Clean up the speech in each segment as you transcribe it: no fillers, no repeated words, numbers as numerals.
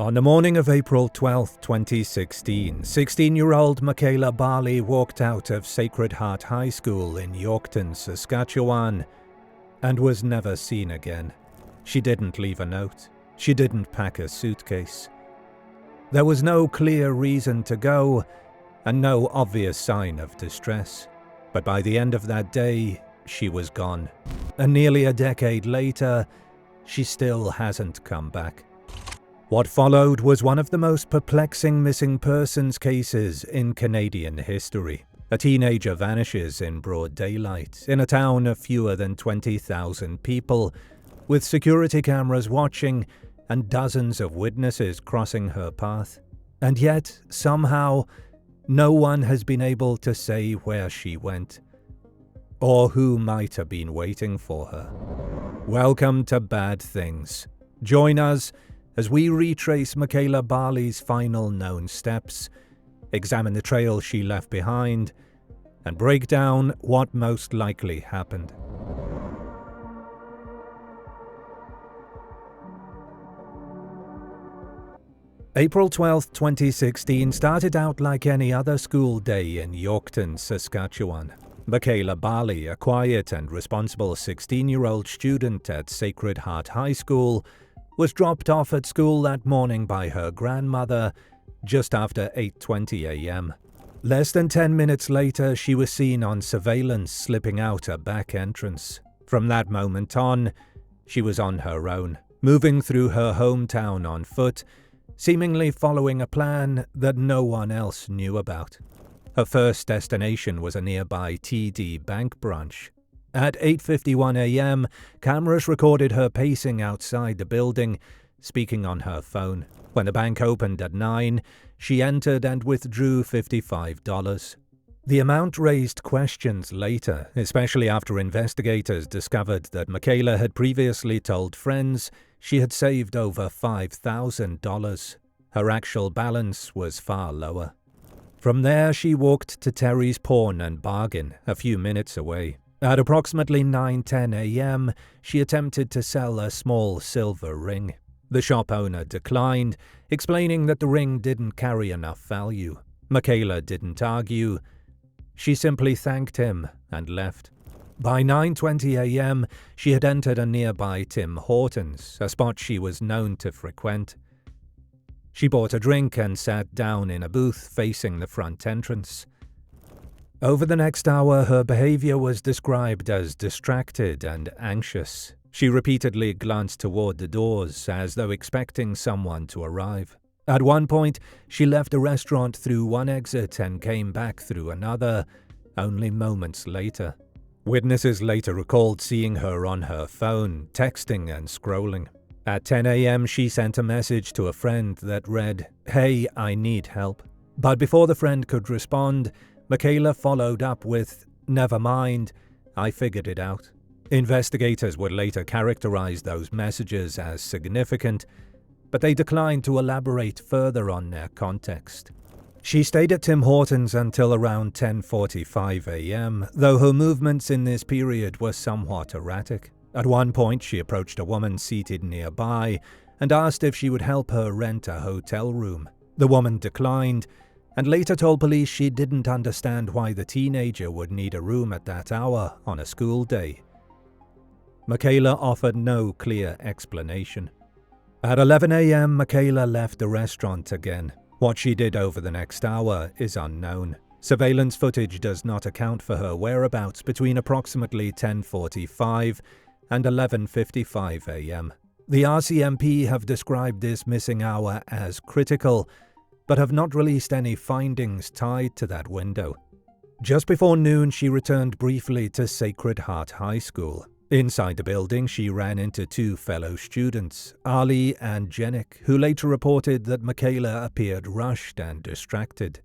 On the morning of April 12, 2016, 16-year-old Mekayla Bali walked out of Sacred Heart High School in Yorkton, Saskatchewan, and was never seen again. She didn't leave a note. She didn't pack a suitcase. There was no clear reason to go, and no obvious sign of distress. But by the end of that day, she was gone. And nearly a decade later, she still hasn't come back. What followed was one of the most perplexing missing persons cases in Canadian history. A teenager vanishes in broad daylight in a town of fewer than 20,000 people, with security cameras watching and dozens of witnesses crossing her path. And yet, somehow, no one has been able to say where she went, or who might have been waiting for her. Welcome to Bad Things. Join us as we retrace Mekayla Bali's final known steps, examine the trail she left behind, and break down what most likely happened. April 12, 2016 started out like any other school day in Yorkton, Saskatchewan. Mekayla Bali, a quiet and responsible 16-year-old student at Sacred Heart High School, was dropped off at school that morning by her grandmother just after 8:20 a.m. Less than 10 minutes later, she was seen on surveillance slipping out a back entrance. From that moment on, she was on her own, moving through her hometown on foot, seemingly following a plan that no one else knew about. Her first destination was a nearby TD Bank branch. At 8:51 a.m., cameras recorded her pacing outside the building, speaking on her phone. When the bank opened at 9, she entered and withdrew $55. The amount raised questions later, especially after investigators discovered that Mekayla had previously told friends she had saved over $5,000. Her actual balance was far lower. From there, she walked to Terry's Pawn and Bargain, a few minutes away. At approximately 9:10 a.m., she attempted to sell a small silver ring. The shop owner declined, explaining that the ring didn't carry enough value. Mekayla didn't argue. She simply thanked him and left. By 9:20 a.m., she had entered a nearby Tim Hortons, a spot she was known to frequent. She bought a drink and sat down in a booth facing the front entrance. Over the next hour, her behavior was described as distracted and anxious. She repeatedly glanced toward the doors as though expecting someone to arrive. At one point, she left the restaurant through one exit and came back through another, only moments later. Witnesses later recalled seeing her on her phone, texting and scrolling. At 10 a.m., she sent a message to a friend that read, "Hey, I need help." But before the friend could respond, Mekayla followed up with, "Never mind, I figured it out." Investigators would later characterize those messages as significant, but they declined to elaborate further on their context. She stayed at Tim Hortons until around 10:45 a.m., though her movements in this period were somewhat erratic. At one point, she approached a woman seated nearby and asked if she would help her rent a hotel room. The woman declined, and later told police she didn't understand why the teenager would need a room at that hour on a school day. Mekayla offered no clear explanation. At 11 a.m., Mekayla left the restaurant again. What she did over the next hour is unknown. Surveillance footage does not account for her whereabouts between approximately 10:45 and 11:55 a.m. The RCMP have described this missing hour as critical, but have not released any findings tied to that window. Just before noon, she returned briefly to Sacred Heart High School. Inside the building, she ran into two fellow students, Ali and Jenik, who later reported that Mekayla appeared rushed and distracted.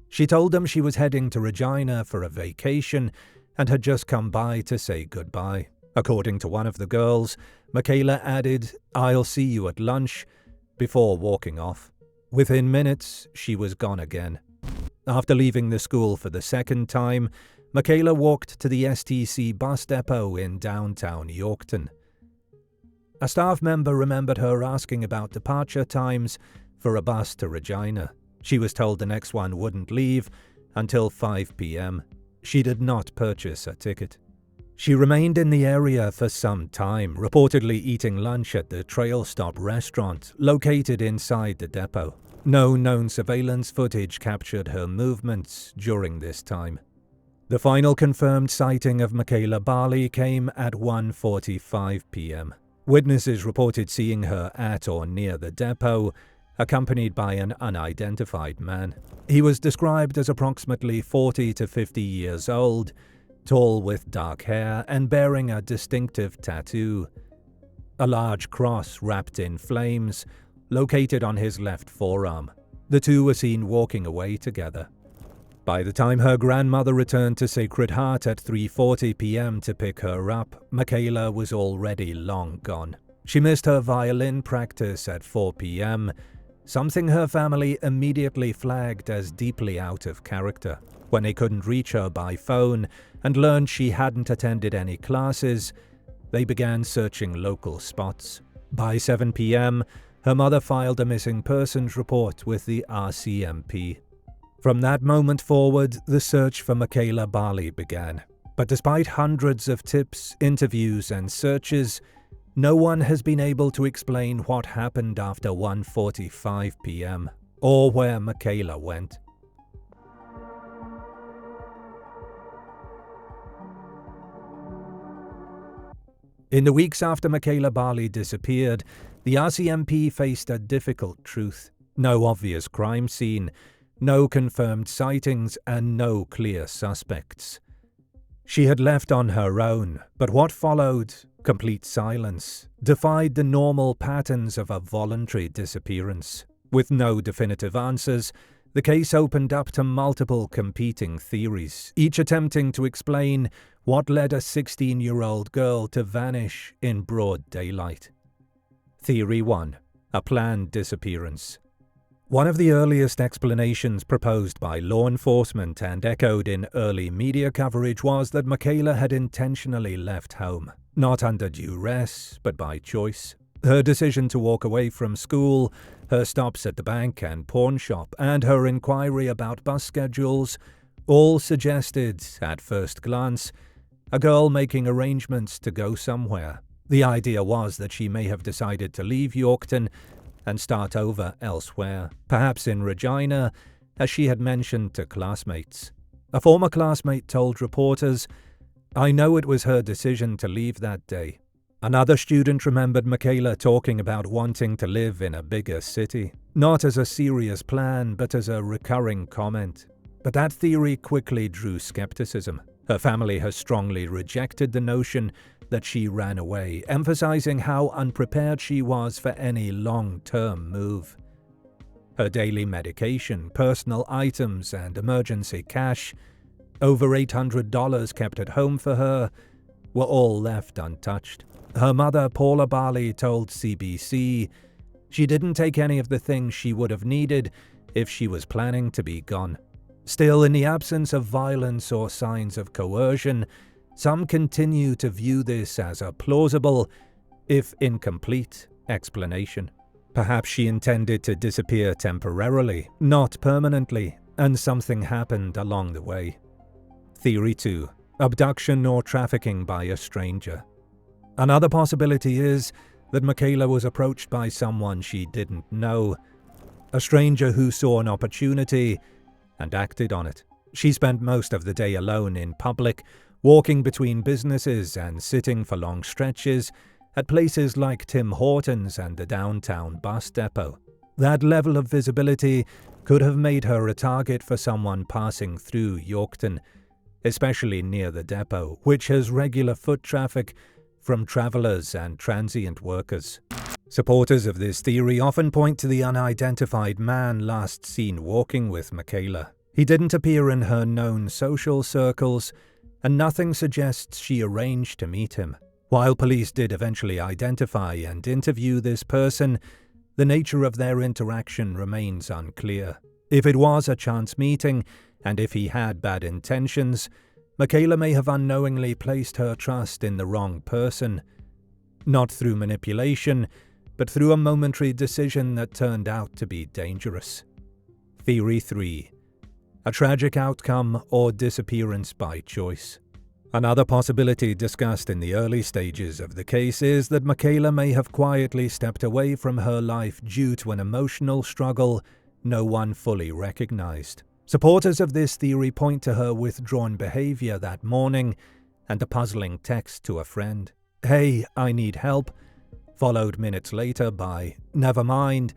She told them she was heading to Regina for a vacation and had just come by to say goodbye. According to one of the girls, Mekayla added, "I'll see you at lunch," before walking off. Within minutes, she was gone again. After leaving the school for the second time, Mekayla walked to the STC bus depot in downtown Yorkton. A staff member remembered her asking about departure times for a bus to Regina. She was told the next one wouldn't leave until 5 p.m. She did not purchase a ticket. She remained in the area for some time, reportedly eating lunch at the Trail Stop restaurant located inside the depot. No known surveillance footage captured her movements during this time. The final confirmed sighting of Mekayla Bali came at 1:45 p.m. Witnesses reported seeing her at or near the depot, accompanied by an unidentified man. He was described as approximately 40 to 50 years old, tall with dark hair and bearing a distinctive tattoo. A large cross wrapped in flames, located on his left forearm. The two were seen walking away together. By the time her grandmother returned to Sacred Heart at 3:40 p.m. to pick her up, Mekayla was already long gone. She missed her violin practice at 4 p.m., something her family immediately flagged as deeply out of character. When they couldn't reach her by phone and learned she hadn't attended any classes, they began searching local spots. By 7 p.m., her mother filed a missing persons report with the RCMP. From that moment forward, the search for Mekayla Bali began. But despite hundreds of tips, interviews, and searches, no one has been able to explain what happened after 1:45 p.m. or where Mekayla went. In the weeks after Mekayla Bali disappeared, the RCMP faced a difficult truth. No obvious crime scene, no confirmed sightings, and no clear suspects. She had left on her own, but what followed, complete silence, defied the normal patterns of a voluntary disappearance. With no definitive answers, the case opened up to multiple competing theories, each attempting to explain what led a 16-year-old girl to vanish in broad daylight. Theory 1. A planned disappearance. One of the earliest explanations proposed by law enforcement and echoed in early media coverage was that Mekayla had intentionally left home, not under duress, but by choice. Her decision to walk away from school, her stops at the bank and pawn shop, and her inquiry about bus schedules all suggested, at first glance, a girl making arrangements to go somewhere. The idea was that she may have decided to leave Yorkton and start over elsewhere, perhaps in Regina, as she had mentioned to classmates. A former classmate told reporters, "I know it was her decision to leave that day." Another student remembered Mekayla talking about wanting to live in a bigger city, not as a serious plan, but as a recurring comment. But that theory quickly drew skepticism. Her family has strongly rejected the notion that she ran away, emphasizing how unprepared she was for any long-term move. Her daily medication, personal items, and emergency cash, over $800 kept at home for her, were all left untouched. Her mother, Paula Bali, told CBC she didn't take any of the things she would have needed if she was planning to be gone. Still, in the absence of violence or signs of coercion, some continue to view this as a plausible, if incomplete, explanation. Perhaps she intended to disappear temporarily, not permanently, and something happened along the way. Theory 2. Abduction or trafficking by a stranger. Another possibility is that Mekayla was approached by someone she didn't know, a stranger who saw an opportunity and acted on it. She spent most of the day alone in public, walking between businesses and sitting for long stretches at places like Tim Hortons and the downtown bus depot. That level of visibility could have made her a target for someone passing through Yorkton, especially near the depot, which has regular foot traffic from travelers and transient workers. Supporters of this theory often point to the unidentified man last seen walking with Mekayla. He didn't appear in her known social circles, and nothing suggests she arranged to meet him. While police did eventually identify and interview this person, the nature of their interaction remains unclear. If it was a chance meeting, and if he had bad intentions, Mekayla may have unknowingly placed her trust in the wrong person. not through manipulation, but through a momentary decision that turned out to be dangerous. Theory 3. A tragic outcome or disappearance by choice. Another possibility discussed in the early stages of the case is that Mekayla may have quietly stepped away from her life due to an emotional struggle no one fully recognized. Supporters of this theory point to her withdrawn behavior that morning and a puzzling text to a friend, "Hey, I need help," followed minutes later by, "Never mind,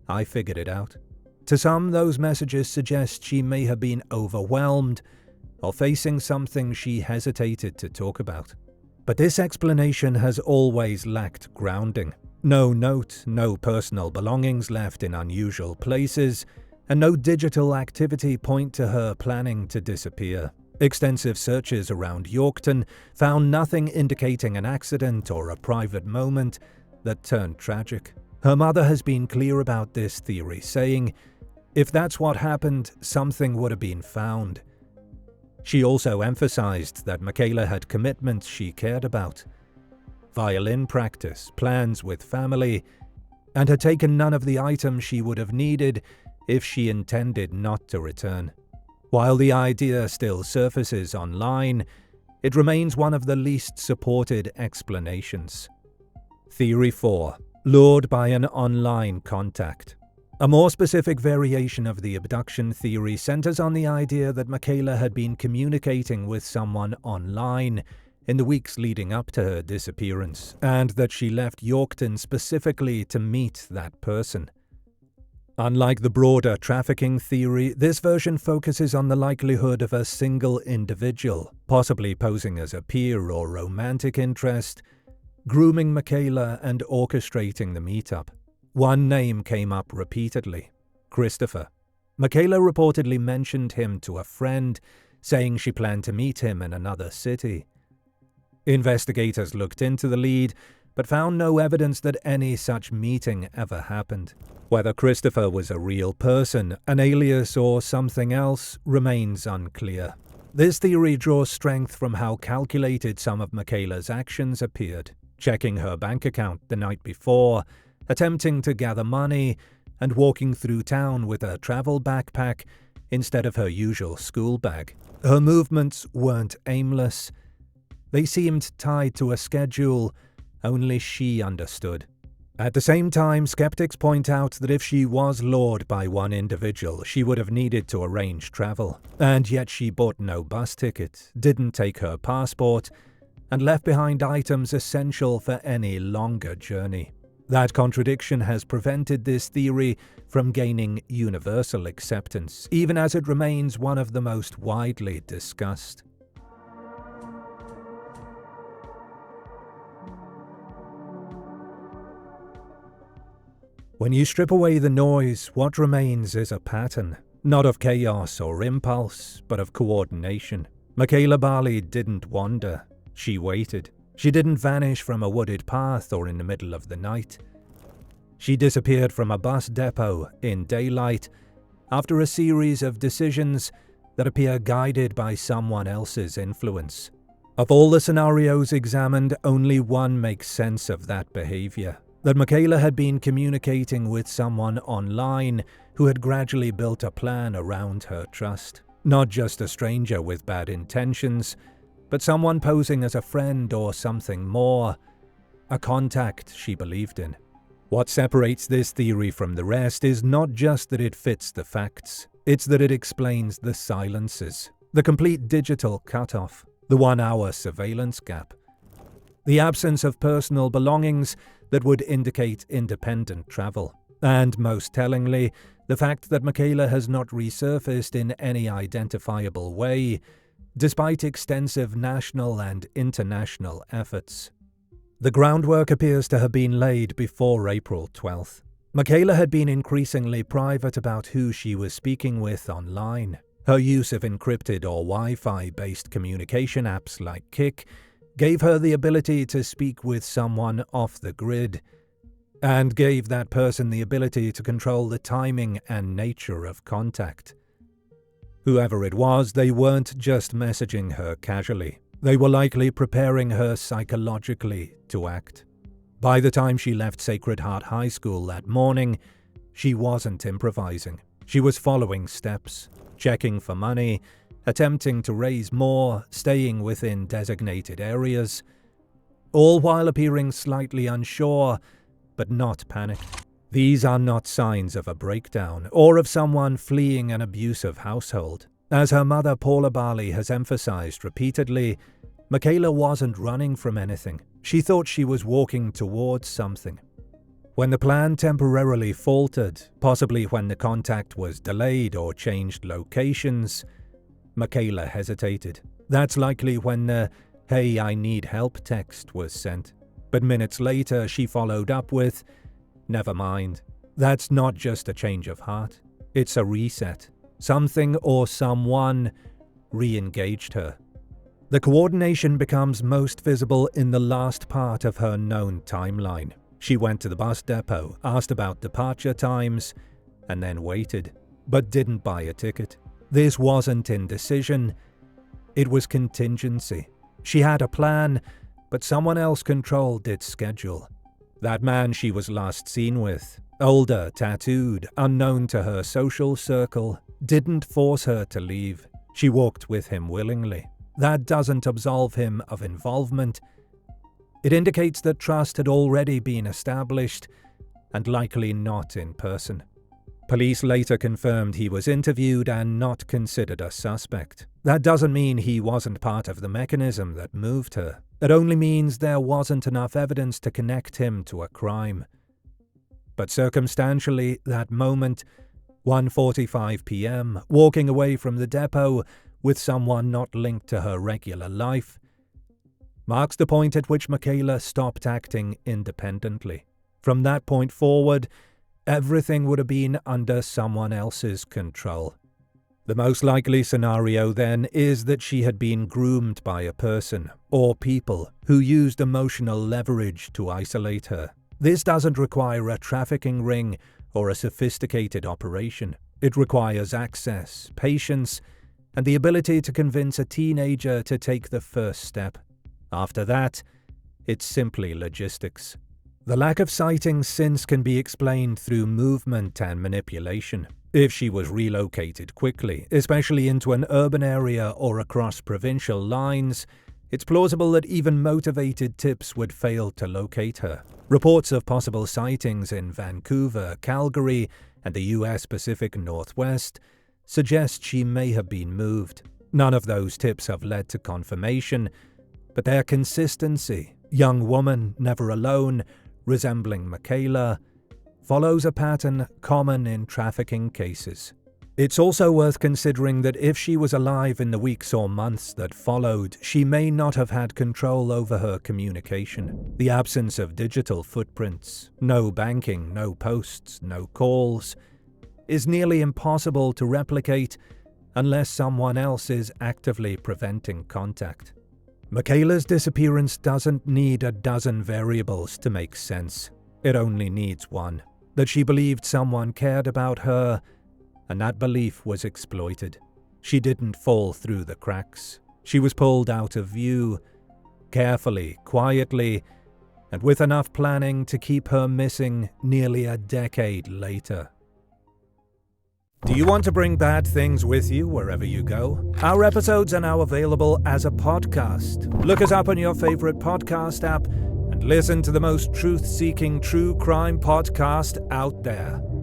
I figured it out." To some, those messages suggest she may have been overwhelmed or facing something she hesitated to talk about. But this explanation has always lacked grounding. No note, no personal belongings left in unusual places, and no digital activity point to her planning to disappear. Extensive searches around Yorkton found nothing indicating an accident or a private moment that turned tragic. Her mother has been clear about this theory, saying, "If that's what happened, something would have been found." She also emphasized that Mekayla had commitments she cared about, violin practice, plans with family, and had taken none of the items she would have needed if she intended not to return. While the idea still surfaces online, it remains one of the least supported explanations. Theory 4. Lured by an online contact. A more specific variation of the abduction theory centers on the idea that Mekayla had been communicating with someone online in the weeks leading up to her disappearance, and that she left Yorkton specifically to meet that person. Unlike the broader trafficking theory, this version focuses on the likelihood of a single individual, possibly posing as a peer or romantic interest, grooming Mekayla and orchestrating the meetup. One name came up repeatedly: Christopher. Mekayla reportedly mentioned him to a friend, saying she planned to meet him in another city. Investigators looked into the lead, but found no evidence that any such meeting ever happened. Whether Christopher was a real person, an alias, or something else remains unclear. This theory draws strength from how calculated some of Mekayla's actions appeared, checking her bank account the night before, attempting to gather money, and walking through town with a travel backpack instead of her usual school bag. Her movements weren't aimless. They seemed tied to a schedule only she understood. At the same time, skeptics point out that if she was lured by one individual, she would have needed to arrange travel. And yet she bought no bus ticket, didn't take her passport, and left behind items essential for any longer journey. That contradiction has prevented this theory from gaining universal acceptance, even as it remains one of the most widely discussed. When you strip away the noise, what remains is a pattern, not of chaos or impulse, but of coordination. Mekayla Bali didn't wander, she waited. She didn't vanish from a wooded path or in the middle of the night. She disappeared from a bus depot in daylight after a series of decisions that appear guided by someone else's influence. Of all the scenarios examined, only one makes sense of that behavior: that Mekayla had been communicating with someone online who had gradually built a plan around her trust. Not just a stranger with bad intentions, but someone posing as a friend or something more, a contact she believed in. What separates this theory from the rest is not just that it fits the facts, it's that it explains the silences, the complete digital cutoff, the 1-hour surveillance gap, the absence of personal belongings that would indicate independent travel, and most tellingly, the fact that Mekayla has not resurfaced in any identifiable way, despite extensive national and international efforts. The groundwork appears to have been laid before April 12th. Mekayla had been increasingly private about who she was speaking with online. Her use of encrypted or Wi-Fi-based communication apps like Kik gave her the ability to speak with someone off the grid, and gave that person the ability to control the timing and nature of contact. Whoever it was, they weren't just messaging her casually. They were likely preparing her psychologically to act. By the time she left Sacred Heart High School that morning, she wasn't improvising. She was following steps, checking for money, attempting to raise more, staying within designated areas, all while appearing slightly unsure, but not panicked. These are not signs of a breakdown or of someone fleeing an abusive household. As her mother Paula Bali has emphasized repeatedly, Mekayla wasn't running from anything. She thought she was walking towards something. When the plan temporarily faltered, possibly when the contact was delayed or changed locations, Mekayla hesitated. That's likely when the "Hey, I need help" text was sent. But minutes later, she followed up with, "Never mind. That's not just a change of heart. It's a reset. Something or someone re-engaged her." The coordination becomes most visible in the last part of her known timeline. She went to the bus depot, asked about departure times, and then waited, but didn't buy a ticket. This wasn't indecision, it was contingency. She had a plan, but someone else controlled its schedule. That man she was last seen with, older, tattooed, unknown to her social circle, didn't force her to leave. She walked with him willingly. That doesn't absolve him of involvement. It indicates that trust had already been established, and likely not in person. Police later confirmed he was interviewed and not considered a suspect. That doesn't mean he wasn't part of the mechanism that moved her. It only means there wasn't enough evidence to connect him to a crime. But circumstantially, that moment, 1:45 p.m., walking away from the depot with someone not linked to her regular life, marks the point at which Mekayla stopped acting independently. From that point forward, everything would have been under someone else's control. The most likely scenario then is that she had been groomed by a person or people who used emotional leverage to isolate her. This doesn't require a trafficking ring or a sophisticated operation. It requires access, patience, and the ability to convince a teenager to take the first step. After that, it's simply logistics. The lack of sightings since can be explained through movement and manipulation. If she was relocated quickly, especially into an urban area or across provincial lines, it's plausible that even motivated tips would fail to locate her. Reports of possible sightings in Vancouver, Calgary, and the US Pacific Northwest suggest she may have been moved. None of those tips have led to confirmation, but their consistency, young woman, never alone, resembling Mekayla, follows a pattern common in trafficking cases. It's also worth considering that if she was alive in the weeks or months that followed, she may not have had control over her communication. The absence of digital footprints, no banking, no posts, no calls, is nearly impossible to replicate unless someone else is actively preventing contact. Mekayla's disappearance doesn't need a dozen variables to make sense. It only needs one: that she believed someone cared about her, and that belief was exploited. She didn't fall through the cracks. She was pulled out of view, carefully, quietly, and with enough planning to keep her missing nearly a decade later. Do you want to bring bad things with you wherever you go? Our episodes are now available as a podcast. Look us up on your favorite podcast app and listen to the most truth-seeking true crime podcast out there.